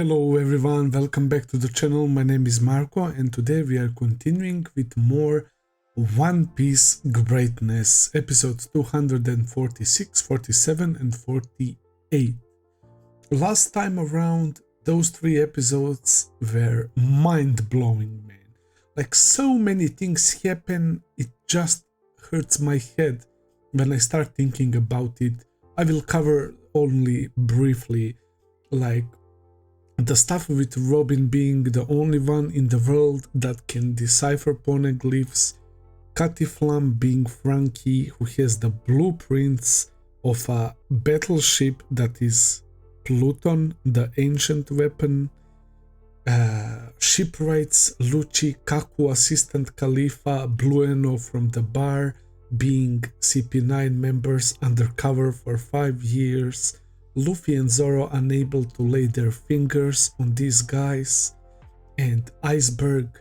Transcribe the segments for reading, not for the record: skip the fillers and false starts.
Hello everyone, welcome back to the channel. My name is Marco and today we are continuing with more One Piece greatness, episodes 246, 47 and 48. Last time around, those three episodes were mind-blowing, man. Like, so many things happen, it just hurts my head when I start thinking about it. I will cover only briefly, like, the stuff with Robin being the only one in the world that can decipher poneglyphs, Catiflam being Franky, who has the blueprints of a battleship that is Pluton, the ancient weapon, shipwrights Lucci, Kaku, assistant Khalifa, Blueno from the bar, being CP9 members undercover for 5 years, Luffy and Zoro unable to lay their fingers on these guys, and Iceberg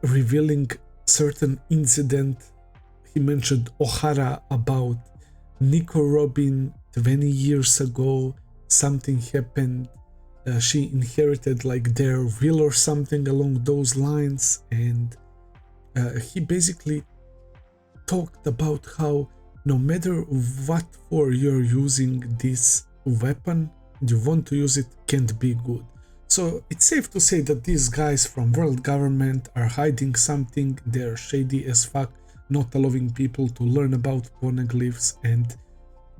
revealing certain incident. He mentioned Ohara about Nico Robin 20 years ago. Something happened. She inherited like their will or something along those lines, and he basically talked about how no matter what for you're using this weapon, you want to use it, can't be good. So it's safe to say that these guys from world government are hiding something. They're shady as fuck, not allowing people to learn about poneglyphs, and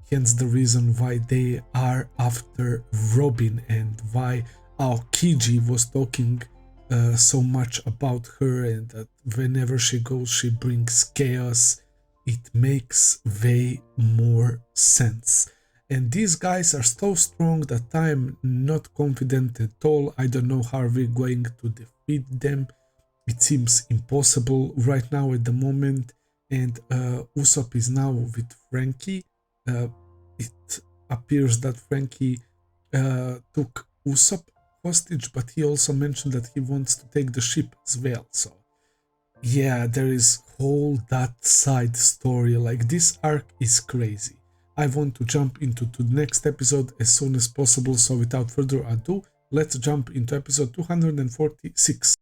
hence the reason why they are after Robin and why Aokiji was talking so much about her, and that whenever she goes she brings chaos. It makes way more sense. And these guys are so strong that I'm not confident at all. I don't know how we're going to defeat them. It seems impossible right now at the moment. And Usopp is now with Franky. It appears that Franky took Usopp hostage, but he also mentioned that he wants to take the ship as well. So yeah, there is whole that side story. Like, this arc is crazy. I want to jump into the next episode as soon as possible, so without further ado, let's jump into episode 246.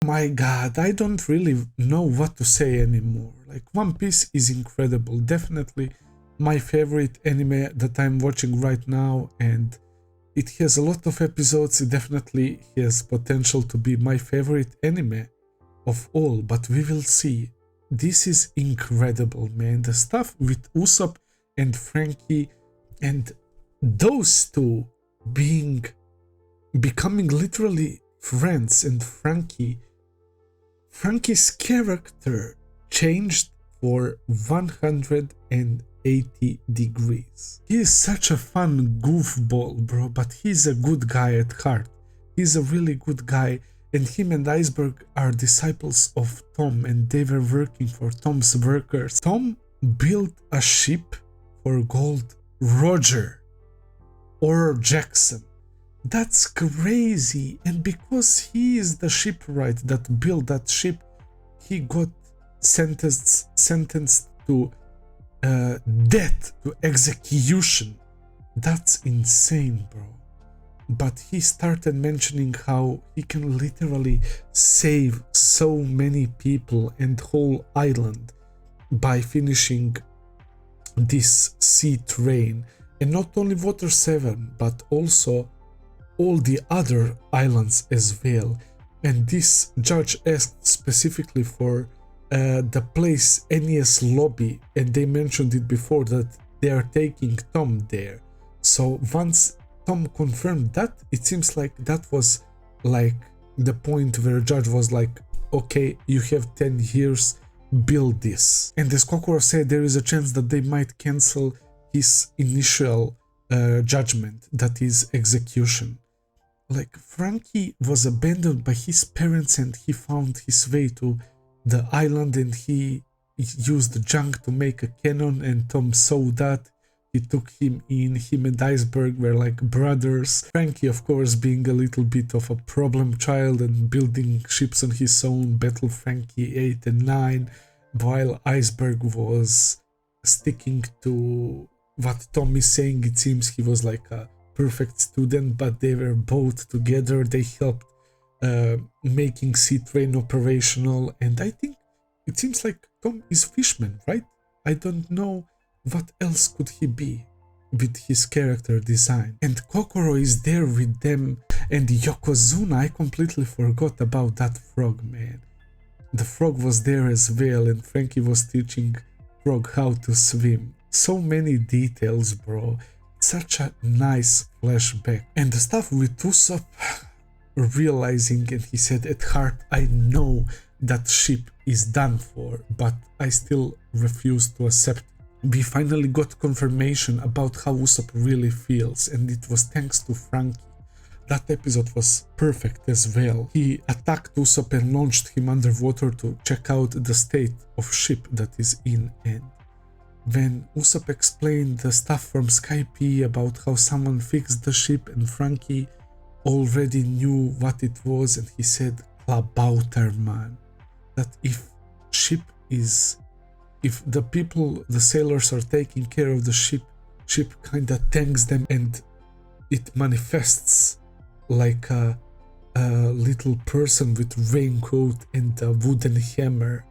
My god, I don't really know what to say anymore. Like, One Piece is incredible, definitely my favorite anime that I'm watching right now, and it has a lot of episodes. It definitely has potential to be my favorite anime of all, but we will see. This is incredible, man. The stuff with Usopp and Franky, and those two becoming literally friends, and Franky's character changed for 180 degrees. He is such a fun goofball, bro, but he's a good guy at heart. He's a really good guy, and him and Iceberg are disciples of Tom, and they were working for Tom's workers. Tom built a ship for Gold Roger or Jackson. That's crazy, and because he is the shipwright that built that ship, he got sentenced to death, to execution. That's insane, bro. But he started mentioning how he can literally save so many people and whole island by finishing this sea train, and not only Water 7 but also all the other islands as well. And this judge asked specifically for the place NES lobby, and they mentioned it before that they are taking Tom there. So once Tom confirmed that, it seems like that was like the point where judge was like, okay, you have 10 years, build this. And as Kokoro said, there is a chance that they might cancel his initial judgment, that is execution. Like, Franky was abandoned by his parents, and he found his way to the island, and he used the junk to make a cannon, and Tom saw that. He took him in. Him and Iceberg were like brothers. Franky, of course, being a little bit of a problem child and building ships on his own, Battle Franky 8 and 9, while Iceberg was sticking to what Tom is saying. It seems he was like a perfect student, but they were both together. They helped making Sea Train operational, and I think it seems like Tom is Fishman, right? I don't know what else could he be with his character design. And Kokoro is there with them, and Yokozuna, I completely forgot about that frog, man. The frog was there as well, and Franky was teaching Frog how to swim. So many details, bro. Such a nice flashback. And the stuff with Usopp realizing, and he said, at heart, I know that ship is done for, but I still refuse to accept it. We finally got confirmation about how Usopp really feels, and it was thanks to Franky. That episode was perfect as well. He attacked Usopp and launched him underwater to check out the state of ship that is in, and when Usopp explained the stuff from Skypiea about how someone fixed the ship, and Franky already knew what it was, and he said Klabautermann, that if the people, the sailors are taking care of the ship kinda thanks them, and it manifests like a little person with raincoat and a wooden hammer,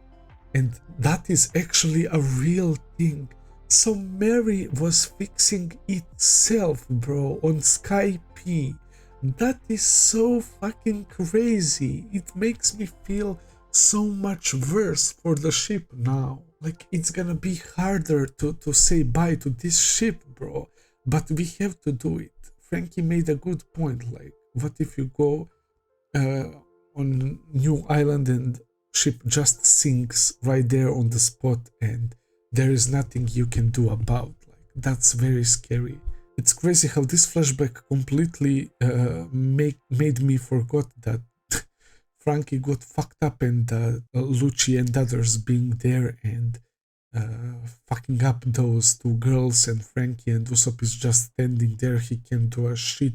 and that is actually a real thing. So Mary was fixing itself, bro, on Skypiea. That is so fucking crazy. It makes me feel so much worse for the ship now. Like, it's gonna be harder to say bye to this ship, bro, but we have to do it. Franky made a good point, like, what if you go on new island and ship just sinks right there on the spot and there is nothing you can do about? Like, that's very scary. It's crazy how this flashback completely made me forget that Franky got fucked up, and Lucci and others being there and fucking up those two girls, and Franky and Usopp is just standing there. He can't do a shit.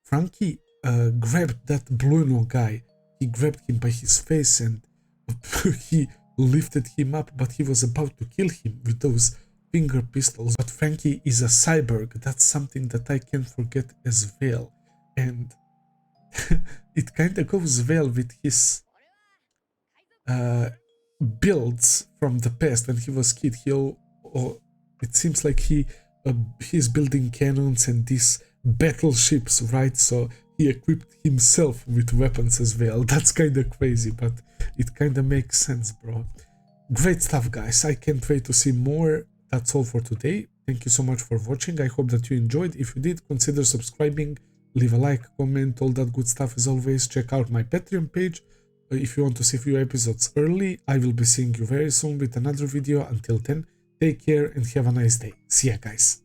Franky grabbed that Blueno guy. He grabbed him by his face and he lifted him up, but he was about to kill him with those finger pistols. But Franky is a cyborg. That's something that I can't forget as well. And it kind of goes well with his builds from the past when he was a kid. It seems like he's building cannons and these battleships, right? So he equipped himself with weapons as well. That's kind of crazy, but it kind of makes sense, bro. Great stuff, guys. I can't wait to see more. That's all for today. Thank you so much for watching. I hope that you enjoyed. If you did, consider subscribing, leave a like, comment, all that good stuff. As always, check out my Patreon page if you want to see a few episodes early. I will be seeing you very soon with another video. Until then, take care and have a nice day. See ya, guys.